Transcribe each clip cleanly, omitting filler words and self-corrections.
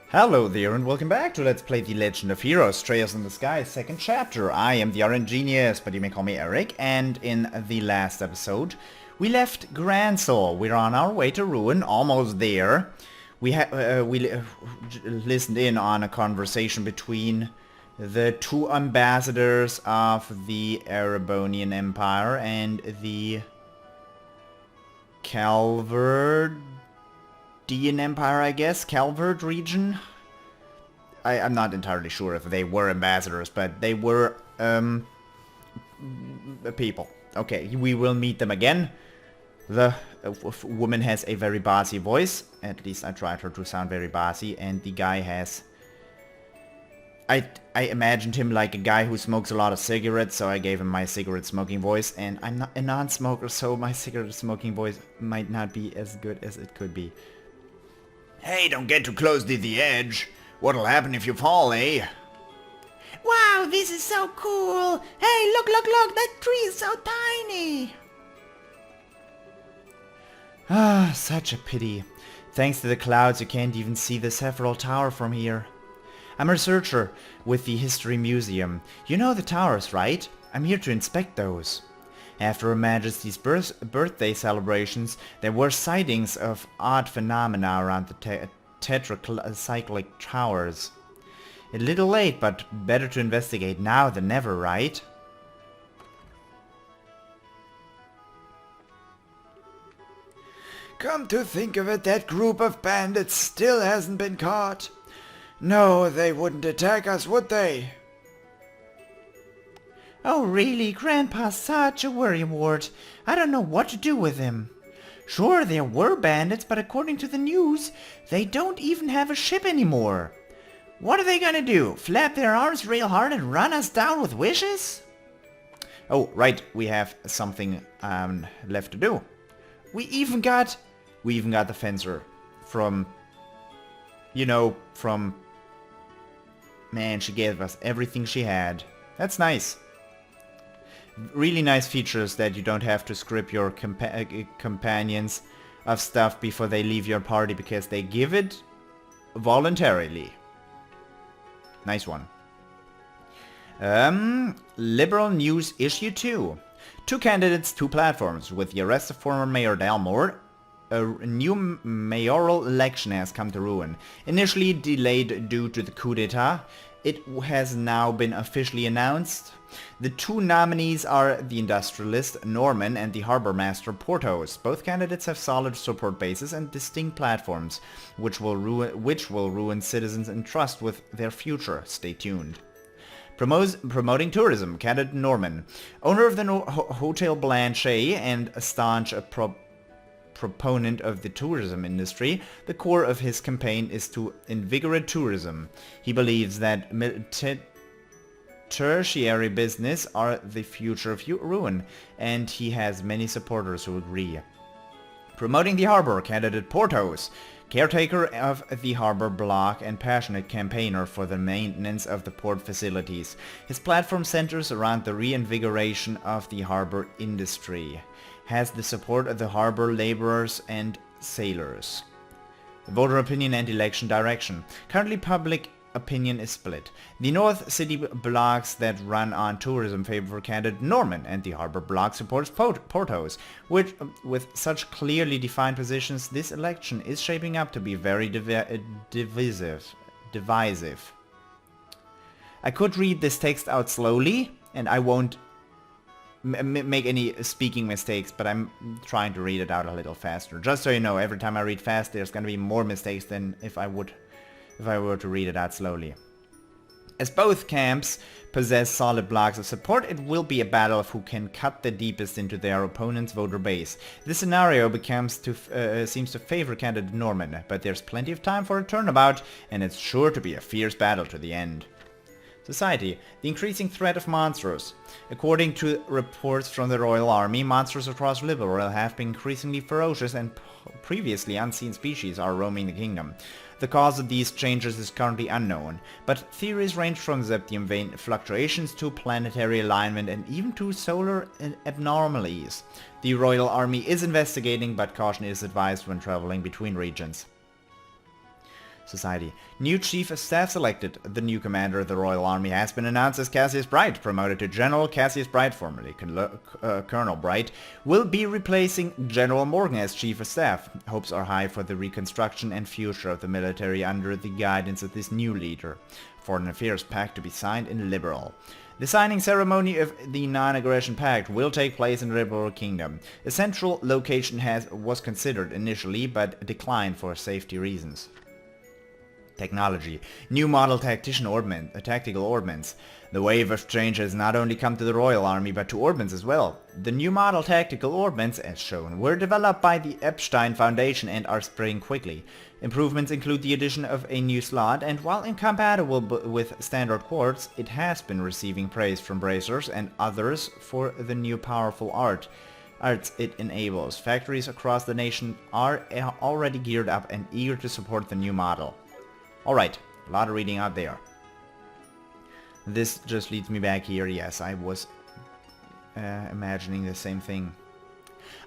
Hello there and welcome back to Let's Play The Legend of Heroes, Trails in the Sky, second chapter. I am the RN Genius, but you may call me Eric, and in the last episode we left Gransel. We're on our way to Ruin, almost there. We listened in on a conversation between the two ambassadors of the Erebonian Empire and the Calvardian Empire, I guess? Calvard region? I'm not entirely sure if they were ambassadors, but they were, people. Okay, we will meet them again. The woman has a very bossy voice. At least I tried her to sound very bossy, and the guy has... I imagined him like a guy who smokes a lot of cigarettes, so I gave him my cigarette smoking voice, and I'm not a non-smoker, so my cigarette smoking voice might not be as good as it could be. Hey, don't get too close to the edge. What'll happen if you fall, eh? Wow, this is so cool! Hey, look, that tree is so tiny! Ah, such a pity. Thanks to the clouds, you can't even see the Sephiroth Tower from here. I'm a researcher with the History Museum. You know the towers, right? I'm here to inspect those. After Her Majesty's birthday celebrations, there were sightings of odd phenomena around the tetracyclic towers. A little late, but better to investigate now than never, right? Come to think of it, that group of bandits still hasn't been caught. No, they wouldn't attack us, would they? Oh really, Grandpa's such a worrywart. I don't know what to do with him. Sure, there were bandits, but according to the news, they don't even have a ship anymore. What are they gonna do? Flap their arms real hard and run us down with wishes? Oh, right, we have something left to do. We even got the fencer from, man, she gave us everything she had. That's nice. Really nice features that you don't have to script your companions of stuff before they leave your party because they give it voluntarily. Nice one. Liberal News Issue 2. 2 candidates, 2 platforms. With the arrest of former Mayor Dalmore, a new mayoral election has come to Ruin. Initially delayed due to the coup d'etat, it has now been officially announced. The 2 nominees are the industrialist Norman and the harbor master Porthos. Both candidates have solid support bases and distinct platforms, which will ruin citizens' and trust with their future. Stay tuned. Promoting tourism, candidate Norman, owner of the Hotel Blanchet and a staunch proponent of the tourism industry, the core of his campaign is to invigorate tourism. He believes that tertiary business are the future of Ruin, and he has many supporters who agree. Promoting the harbor, candidate Porthos, caretaker of the harbor block and passionate campaigner for the maintenance of the port facilities. His platform centers around the reinvigoration of the harbor industry. Has the support of the harbor laborers and sailors. Voter opinion and election direction. Currently public opinion is split. The North City blocks that run on tourism favor candidate Norman, and the harbor block supports Porthos. Which, with such clearly defined positions, this election is shaping up to be very divisive. I could read this text out slowly, and I won't make any speaking mistakes, but I'm trying to read it out a little faster. Just so you know, every time I read fast, there's gonna be more mistakes than if I were to read it out slowly. As both camps possess solid blocks of support, it will be a battle of who can cut the deepest into their opponent's voter base. This scenario seems to favor candidate Norman, but there's plenty of time for a turnabout, and it's sure to be a fierce battle to the end. Society. The increasing threat of monsters. According to reports from the Royal Army, monsters across Liberl have been increasingly ferocious, and previously unseen species are roaming the kingdom. The cause of these changes is currently unknown, but theories range from Septium vein fluctuations to planetary alignment and even to solar abnormalities. The Royal Army is investigating, but caution is advised when traveling between regions. Society. New Chief of Staff selected. The new commander of the Royal Army has been announced as Cassius Bright, promoted to General Cassius Bright, formerly Colonel Bright, will be replacing General Morgan as Chief of Staff. Hopes are high for the reconstruction and future of the military under the guidance of this new leader. Foreign Affairs Pact to be signed in Liberl. The signing ceremony of the Non-Aggression Pact will take place in Liberl Kingdom. A central location was considered initially, but declined for safety reasons. Technology. New model tactical ordnance. The wave of change has not only come to the Royal Army, but to ordnance as well. The new model tactical ordnance, as shown, were developed by the Epstein Foundation and are spreading quickly. Improvements include the addition of a new slot, and while incompatible with standard quartz, it has been receiving praise from bracers and others for the new powerful arts it enables. Factories across the nation are already geared up and eager to support the new model. Alright, a lot of reading out there. This just leads me back here. Yes, I was imagining the same thing.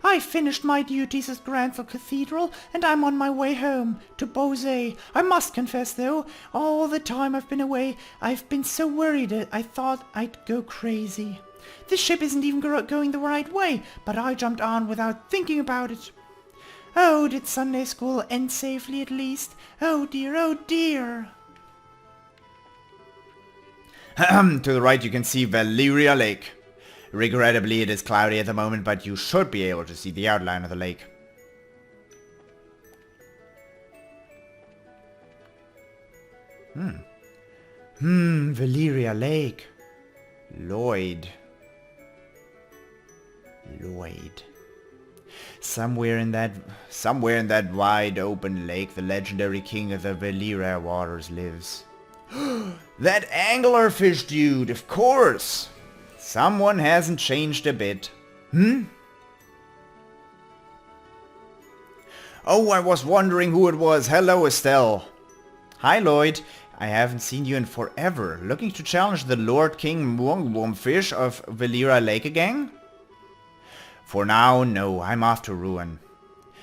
I finished my duties at Granville Cathedral, and I'm on my way home, to Beauvais. I must confess, though, all the time I've been away, I've been so worried I thought I'd go crazy. This ship isn't even going the right way, but I jumped on without thinking about it. Oh, did Sunday school end safely at least? Oh dear, oh dear. To the right you can see Valyria Lake. Regrettably it is cloudy at the moment, but you should be able to see the outline of the lake. Valyria Lake. Lloyd. Somewhere in that wide open lake, the legendary king of the Valyria waters lives. That anglerfish dude, of course! Someone hasn't changed a bit. Oh, I was wondering who it was. Hello, Estelle. Hi, Lloyd. I haven't seen you in forever. Looking to challenge the Lord King Mwongwomfish of Valyria Lake again? For now, no. I'm off to Ruin.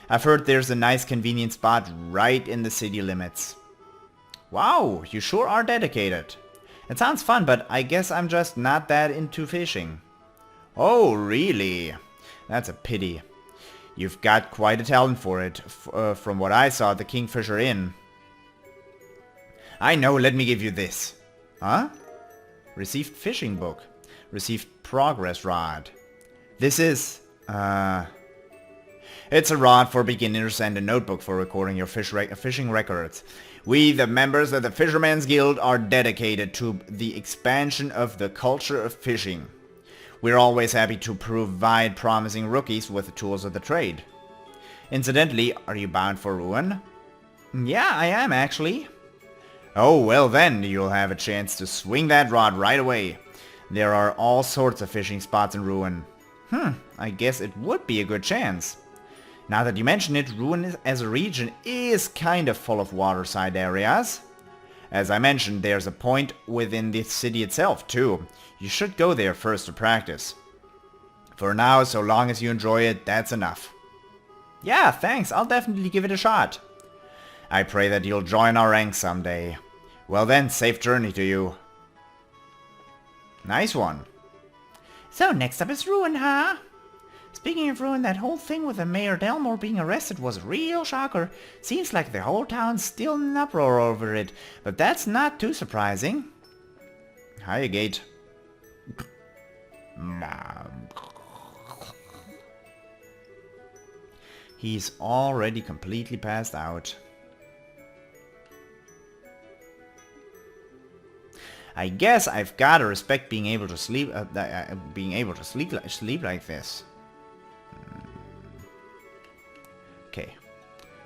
I've heard there's a nice convenient spot right in the city limits. Wow, you sure are dedicated. It sounds fun, but I guess I'm just not that into fishing. Oh, really? That's a pity. You've got quite a talent for it, from what I saw at the Kingfisher Inn. I know, let me give you this. Huh? Received fishing book. Received progress rod. This is... It's a rod for beginners and a notebook for recording your fishing records. We, the members of the Fisherman's Guild, are dedicated to the expansion of the culture of fishing. We're always happy to provide promising rookies with the tools of the trade. Incidentally, are you bound for Ruin? Yeah, I am actually. Oh, well then, you'll have a chance to swing that rod right away. There are all sorts of fishing spots in Ruin. I guess it would be a good chance. Now that you mention it, Ruin as a region is kind of full of waterside areas. As I mentioned, there's a point within the city itself too. You should go there first to practice. For now, so long as you enjoy it, that's enough. Yeah, thanks, I'll definitely give it a shot. I pray that you'll join our ranks someday. Well then, safe journey to you. Nice one. So next up is Ruin, huh? Speaking of Ruin, that whole thing with the Mayor Delmore being arrested was a real shocker. Seems like the whole town's still in an uproar over it, but that's not too surprising. Hiya, Gate. He's already completely passed out. I guess I've gotta respect being able to sleep, sleep like this. Okay,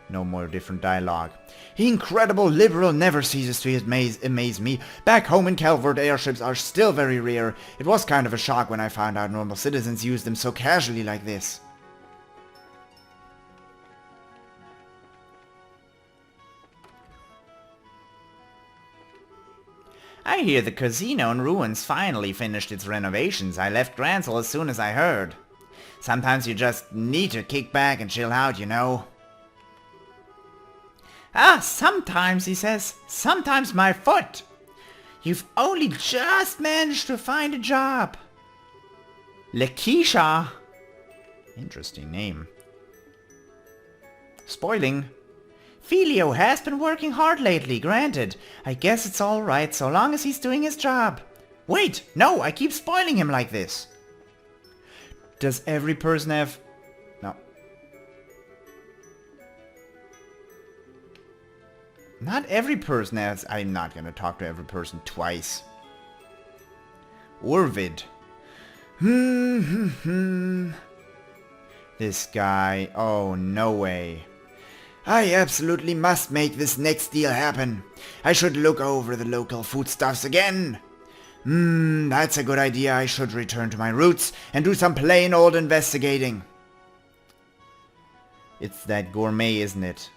no more different dialogue. Incredible! Liberl never ceases to amaze me. Back home in Calvert, airships are still very rare. It was kind of a shock when I found out normal citizens use them so casually like this. I hear the casino in Ruins finally finished its renovations. I left Granville as soon as I heard. Sometimes you just need to kick back and chill out, you know. Ah, sometimes, he says. Sometimes my foot. You've only just managed to find a job. Lakeisha. Interesting name. Spoiling. Filio has been working hard lately, granted. I guess it's alright so long as he's doing his job. Wait, no, I keep spoiling him like this. Does every person have... No. Not every person has... I'm not gonna talk to every person twice. Orvid. This guy. Oh, no way. I absolutely must make this next deal happen. I should look over the local foodstuffs again. That's a good idea. I should return to my roots and do some plain old investigating. It's that gourmet, isn't it?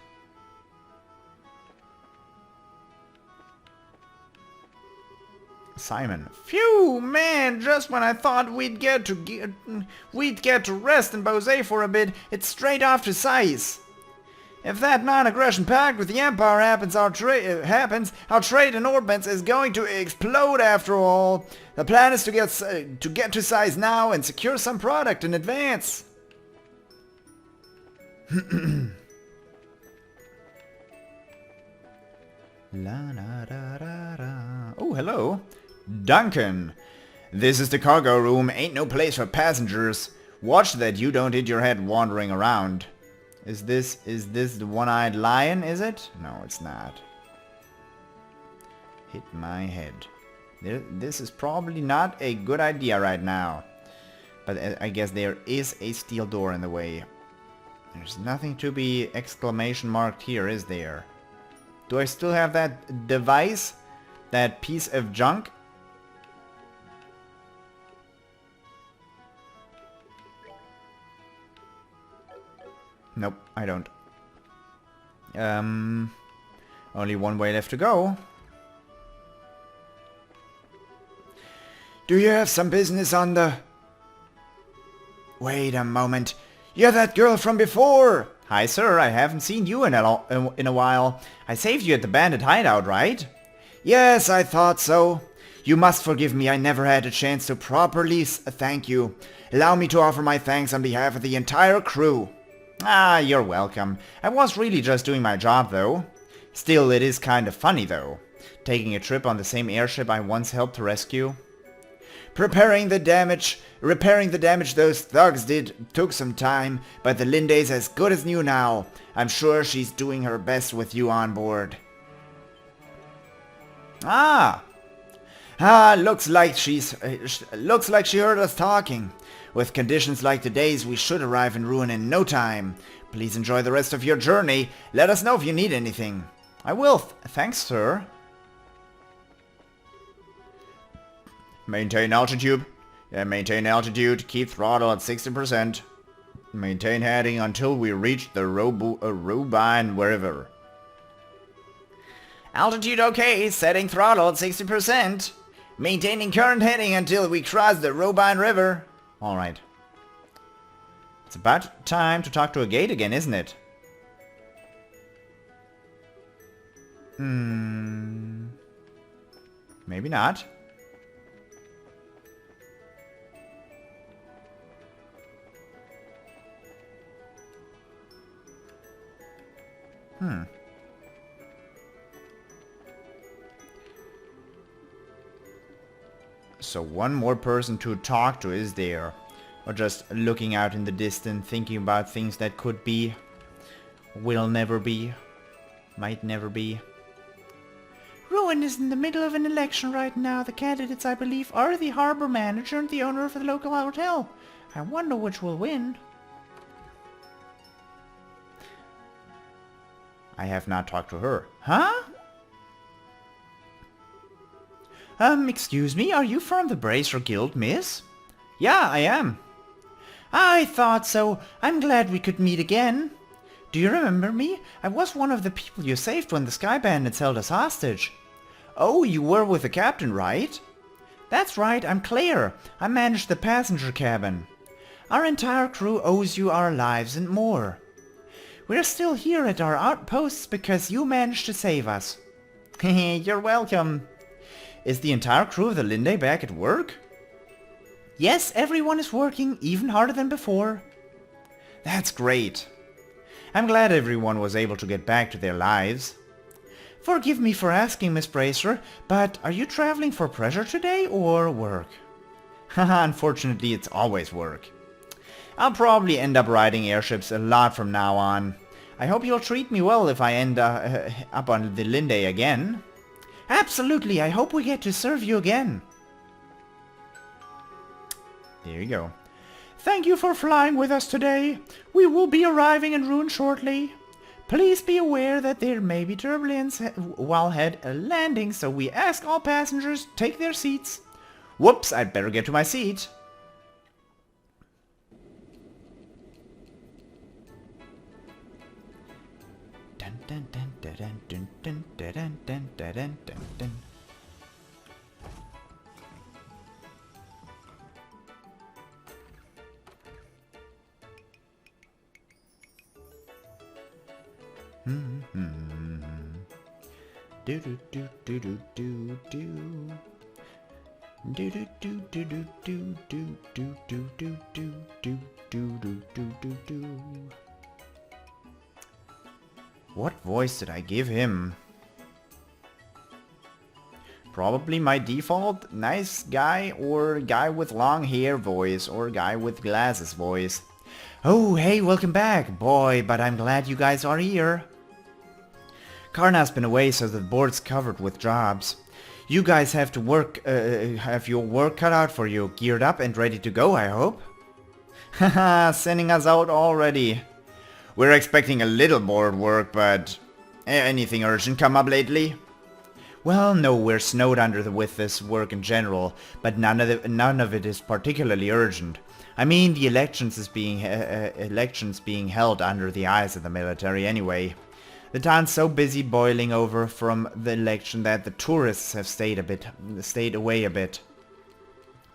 Simon. Phew, man, just when I thought we'd get to rest in Bose for a bit, it's straight off to Sais. If that non-aggression pact with the Empire happens, our trade in Orbence is going to explode after all. The plan is to get to Sais now and secure some product in advance. Oh, hello. Duncan. This is the cargo room. Ain't no place for passengers. Watch that you don't hit your head wandering around. Is this the one-eyed lion, is it? No, it's not. Hit my head. This is probably not a good idea right now. But I guess there is a steel door in the way. There's nothing to be exclamation marked here, is there? Do I still have that device? That piece of junk? Nope, I don't. Only one way left to go. Do you have some business on the... Wait a moment. You're that girl from before! Hi, sir. I haven't seen you in a while. I saved you at the bandit hideout, right? Yes, I thought so. You must forgive me. I never had a chance to properly thank you. Allow me to offer my thanks on behalf of the entire crew. Ah, you're welcome. I was really just doing my job, though. Still, it is kind of funny, though. Taking a trip on the same airship I once helped to rescue. Repairing the damage those thugs did took some time, but the Linde's as good as new now. I'm sure she's doing her best with you on board. Looks like she heard us talking. With conditions like today's, we should arrive in Ruin in no time. Please enjoy the rest of your journey. Let us know if you need anything. I will. Thanks, sir. Maintain altitude. Maintain altitude. Keep throttle at 60%. Maintain heading until we reach the Robine River. Altitude okay. Setting throttle at 60%. Maintaining current heading until we cross the Robine River. Alright. It's about time to talk to a gate again, isn't it? Maybe not. So one more person to talk to is there. Or just looking out in the distance, thinking about things that could be, will never be, might never be. Ruin is in the middle of an election right now. The candidates, I believe, are the harbor manager and the owner of the local hotel. I wonder which will win. I have not talked to her. Huh? Excuse me, are you from the Bracer Guild, miss? Yeah, I am. I thought so. I'm glad we could meet again. Do you remember me? I was one of the people you saved when the Sky Bandits held us hostage. Oh, you were with the captain, right? That's right, I'm Claire. I manage the passenger cabin. Our entire crew owes you our lives and more. We're still here at our outposts because you managed to save us. You're welcome. Is the entire crew of the Linde back at work? Yes, everyone is working even harder than before. That's great. I'm glad everyone was able to get back to their lives. Forgive me for asking, Miss Bracer, but are you traveling for pleasure today or work? Haha, unfortunately it's always work. I'll probably end up riding airships a lot from now on. I hope you'll treat me well if I end up on the Linde again. Absolutely, I hope we get to serve you again. There you go. Thank you for flying with us today. We will be arriving in Ruin shortly. Please be aware that there may be turbulence while landing, so we ask all passengers to take their seats. Whoops, I'd better get to my seat. Dun dun dun dun dun dun dun dun dun dun dun dun. Do do do do do do do. Do do do do do do do do do do do do do do do do. What voice did I give him? Probably my default nice guy or guy with long hair voice or guy with glasses voice. Oh, hey, welcome back, boy, but I'm glad you guys are here. Karna's been away, so the board's covered with jobs. You guys have to have your work cut out for you, geared up and ready to go, I hope? Haha, sending us out already. We're expecting a little board work, but anything urgent come up lately? Well, no, we're snowed under with this work in general, but none of it is particularly urgent. I mean, the elections being held under the eyes of the military anyway. The town's so busy boiling over from the election that the tourists have stayed away a bit.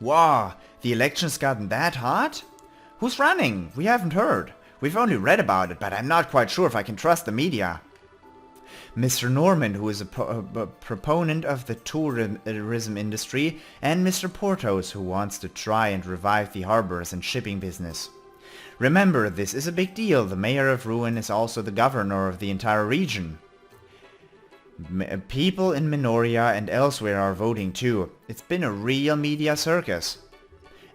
Wow, the election's gotten that hot? Who's running? We haven't heard. We've only read about it, but I'm not quite sure if I can trust the media. Mr. Norman, who is a proponent of the tourism industry, and Mr. Portos, who wants to try and revive the harbors and shipping business. Remember, this is a big deal. The mayor of Ruin is also the governor of the entire region. People in Minoria and elsewhere are voting too. It's been a real media circus.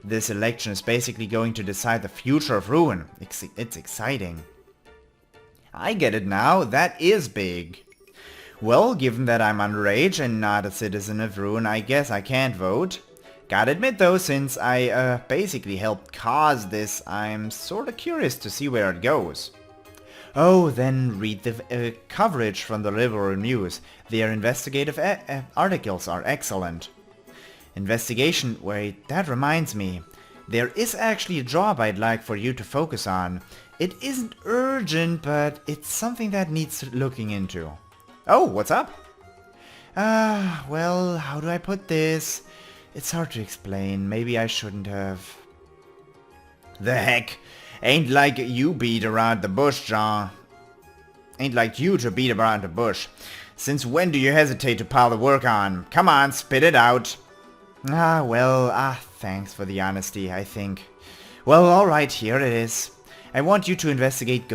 This election is basically going to decide the future of Ruin. It's exciting. I get it now. That is big. Well, given that I'm underage and not a citizen of Ruin, I guess I can't vote. Gotta admit though, since I basically helped cause this, I'm sorta curious to see where it goes. Oh, then read the coverage from the Liberl News. Their investigative articles are excellent. Investigation, wait, that reminds me. There is actually a job I'd like for you to focus on. It isn't urgent, but it's something that needs looking into. Oh, what's up? Well, how do I put this? It's hard to explain. Maybe I shouldn't have. The heck? Ain't like you beat around the bush, John. Ain't like you to beat around the bush. Since when do you hesitate to pile the work on? Come on, spit it out. Thanks for the honesty, I think. Well, alright, here it is. I want you to investigate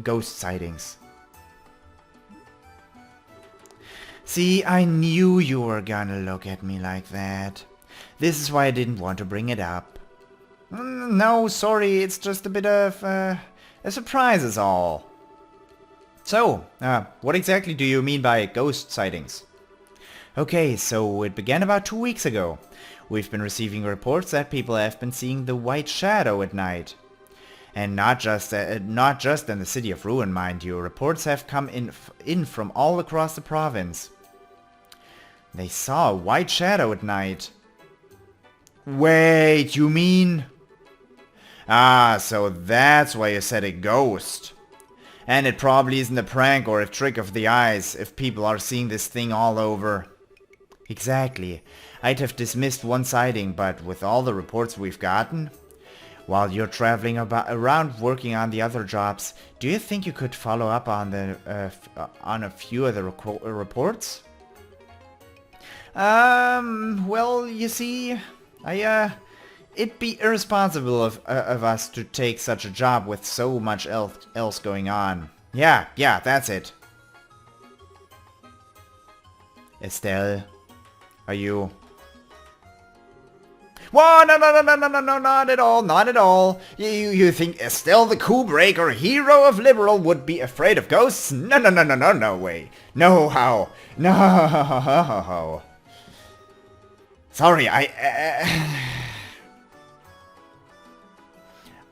ghost sightings. See, I knew you were gonna look at me like that. This is why I didn't want to bring it up. No, sorry, it's just a bit of a surprise is all. So, what exactly do you mean by ghost sightings? Okay, so it began about 2 weeks ago. We've been receiving reports that people have been seeing the white shadow at night. And not just in the city of Ruin, mind you. Reports have come in from all across the province. They saw a white shadow at night. Wait, you mean? So that's why you said a ghost. And it probably isn't a prank or a trick of the eyes if people are seeing this thing all over. Exactly. I'd have dismissed one sighting, but with all the reports we've gotten... While you're traveling around working on the other jobs, do you think you could follow up on on a few of the reports? Well, you see, it'd be irresponsible of us to take such a job with so much else going on. Yeah, that's it. Estelle, are you... Whoa, no, not at all, not at all. You think Estelle the coup breaker, hero of Liberl, would be afraid of ghosts? No way. No how. No. Sorry,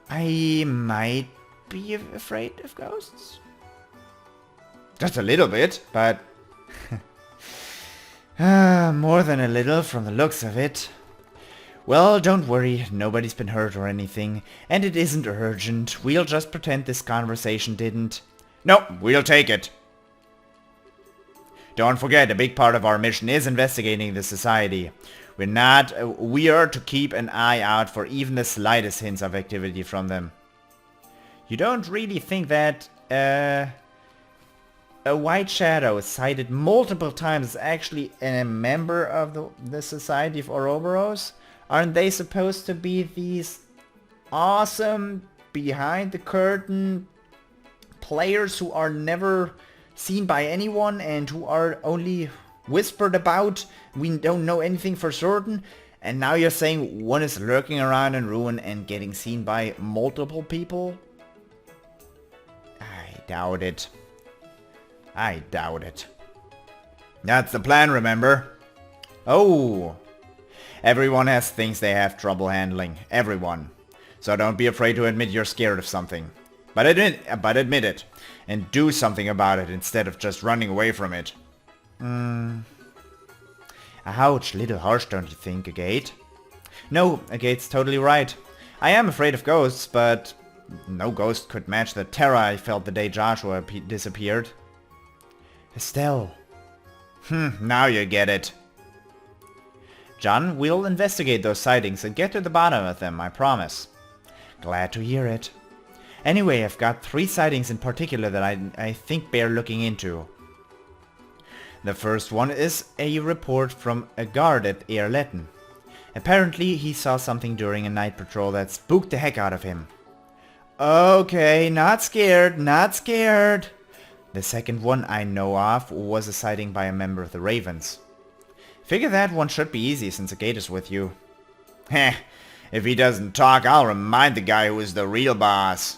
I might be afraid of ghosts. Just a little bit, but... more than a little from the looks of it. Well, don't worry, nobody's been hurt or anything, and it isn't urgent. We'll just pretend this conversation didn't. Nope, we'll take it. Don't forget, a big part of our mission is investigating the society. We are to keep an eye out for even the slightest hints of activity from them. You don't really think that, a white shadow sighted multiple times is actually a member of the Society of Ouroboros? Aren't they supposed to be these awesome, behind-the-curtain players who are never seen by anyone and who are only whispered about? We don't know anything for certain. And now you're saying one is lurking around in ruin and getting seen by multiple people? I doubt it. That's the plan, remember? Oh. Everyone has things they have trouble handling. Everyone. So don't be afraid to admit you're scared of something. But admit it. And do something about it instead of just running away from it. Ouch, little harsh, don't you think, Agate? No, Agate's totally right. I am afraid of ghosts, but no ghost could match the terror I felt the day Joshua disappeared. Estelle. Now you get it. John, we'll investigate those sightings and get to the bottom of them, I promise. Glad to hear it. Anyway, I've got 3 sightings in particular that I think bear looking into. The first one is a report from a guard at Erletten. Apparently, he saw something during a night patrol that spooked the heck out of him. Okay, not scared. The second one I know of was a sighting by a member of the Ravens. Figure that one should be easy since Agate is with you. Heh, if he doesn't talk, I'll remind the guy who is the real boss.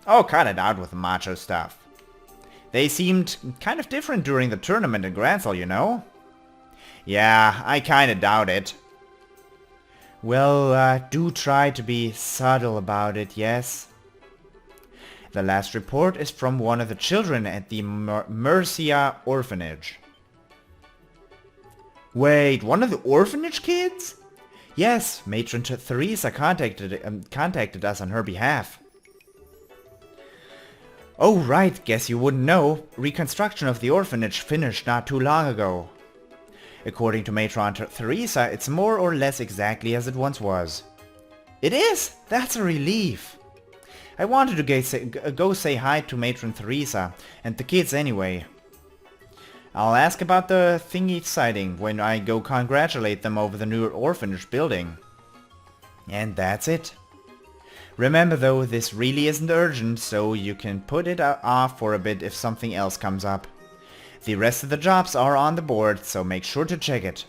Oh, cut it out with the macho stuff. They seemed kind of different during the tournament in Granthal, you know? Yeah, I kinda doubt it. Well, do try to be subtle about it, yes? The last report is from one of the children at the Mercia orphanage. Wait, one of the orphanage kids? Yes, Matron Theresa contacted us on her behalf. Oh right, guess you wouldn't know. Reconstruction of the orphanage finished not too long ago. According to Matron Theresa, it's more or less exactly as it once was. It is? That's a relief. I wanted to go say hi to Matron Theresa, and the kids anyway. I'll ask about the thingy sighting when I go congratulate them over the new orphanage building. And that's it. Remember though, this really isn't urgent, so you can put it off for a bit if something else comes up. The rest of the jobs are on the board, so make sure to check it.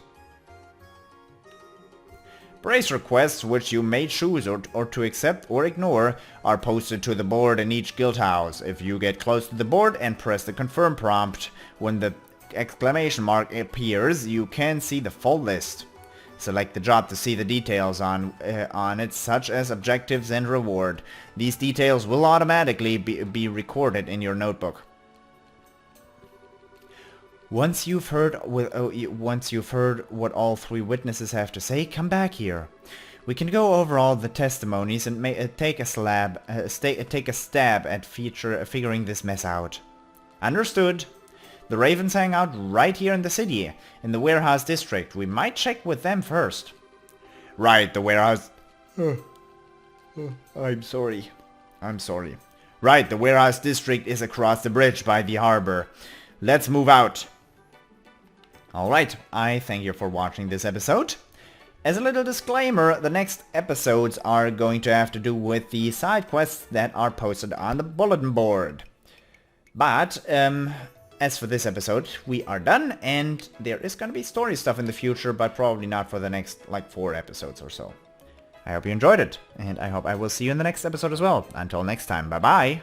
Brace requests, which you may choose or to accept or ignore, are posted to the board in each guild house. If you get close to the board and press the confirm prompt, when the exclamation mark appears, you can see the full list. Select the job to see the details on it, such as objectives and reward. These details will automatically be recorded in your notebook. Once you've heard what all 3 witnesses have to say, come back here. We can go over all the testimonies and take a stab at figuring this mess out. Understood. The Ravens hang out right here in the city, in the warehouse district. We might check with them first. Right, the warehouse... I'm sorry. I'm sorry. Right, the warehouse district is across the bridge by the harbor. Let's move out. Alright, I thank you for watching this episode. As a little disclaimer, the next episodes are going to have to do with the side quests that are posted on the bulletin board. But, as for this episode, we are done, and there is going to be story stuff in the future, but probably not for the next, like, 4 episodes or so. I hope you enjoyed it, and I hope I will see you in the next episode as well. Until next time, bye bye!